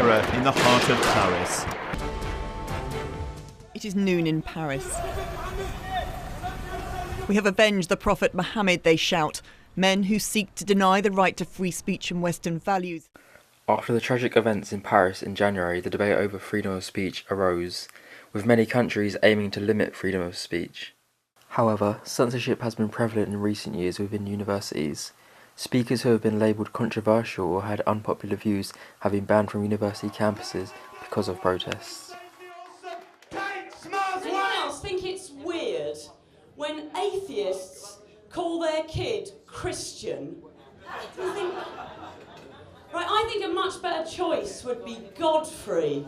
terror in the heart of Paris. It is noon in Paris. We have avenged the Prophet Muhammad, they shout. Men who seek to deny the right to free speech and Western values. After the tragic events in Paris in January, the debate over freedom of speech arose, with many countries aiming to limit freedom of speech. However, censorship has been prevalent in recent years within universities. Speakers who have been labelled controversial or had unpopular views have been banned from university campuses because of protests. Anyone else think it's weird when atheists call their kid Christian? Do you think... Right, I think a much better choice would be Godfrey.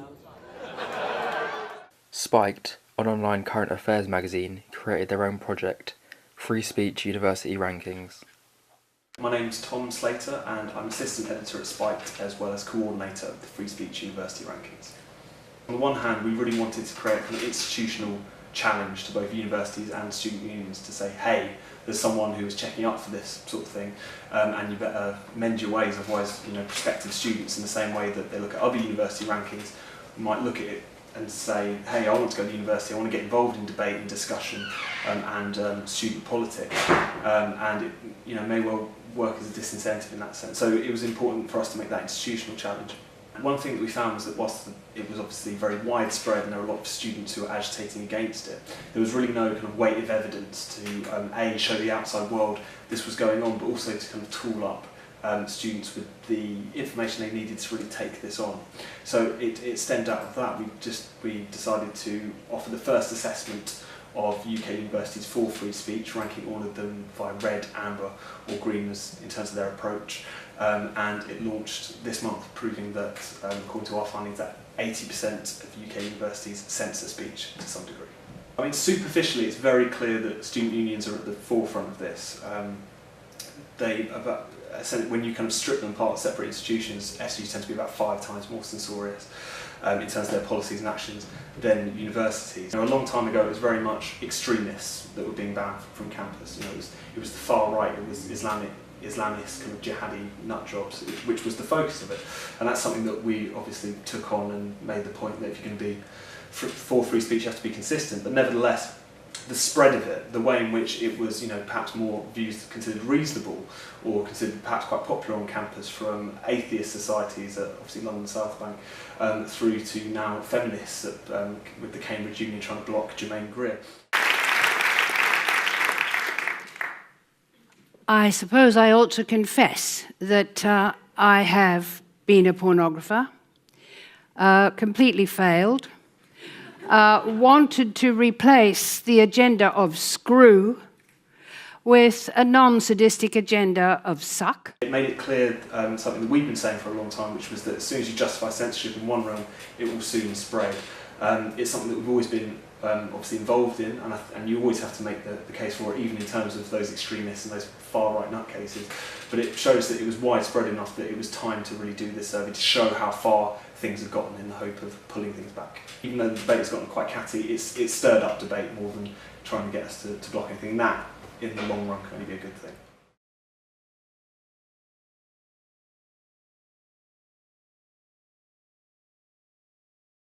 Spiked, an online current affairs magazine, created their own project, Free Speech University Rankings. My name's Tom Slater and I'm assistant editor at Spiked as well as coordinator of the Free Speech University Rankings. On the one hand, we really wanted to create an institutional challenge to both universities and student unions to say, hey, there's someone who is checking up for this sort of thing, and you better mend your ways, otherwise, prospective students, in the same way that they look at other university rankings, might look at it and say, hey, I want to go to university, I want to get involved in debate and discussion and student politics, and it may well work as a disincentive in that sense. So it was important for us to make that institutional challenge. One thing that we found was that whilst it was obviously very widespread and there were a lot of students who were agitating against it, there was really no kind of weight of evidence to A, show the outside world this was going on, but also to kind of tool up students with the information they needed to really take this on. So it stemmed out of that. We decided to offer the first assessment of UK universities for free speech, ranking all of them via red, amber or green in terms of their approach. And it launched this month, proving that, according to our findings, that 80% of UK universities censor speech to some degree. I mean, superficially, it's very clear that student unions are at the forefront of this. When you kind of strip them apart as separate institutions, SUs tend to be about 5 times more censorious in terms of their policies and actions than universities. A long time ago, it was very much extremists that were being banned from campus. It was the far right, it was Islamist kind of jihadi nut jobs, which was the focus of it. And that's something that we obviously took on and made the point that if you're going to be for free speech, you have to be consistent. But nevertheless, the spread of it, the way in which it was, perhaps more views considered reasonable or considered perhaps quite popular on campus, from atheist societies at obviously London South Bank through to now feminists with the Cambridge Union trying to block Germaine Greer. I suppose I ought to confess that I have been a pornographer, completely failed, wanted to replace the agenda of screw with a non-sadistic agenda of suck. It made it clear something that we've been saying for a long time, which was that as soon as you justify censorship in one realm, it will soon spread. It's something that we've always been obviously involved in, and you always have to make the case for it, even in terms of those extremists and those far-right nutcases. But it shows that it was widespread enough that it was time to really do this survey to show how far things have gotten in the hope of pulling things back. Even though the debate has gotten quite catty, it's stirred up debate more than trying to get us to block anything. And that, in the long run, can only be a good thing.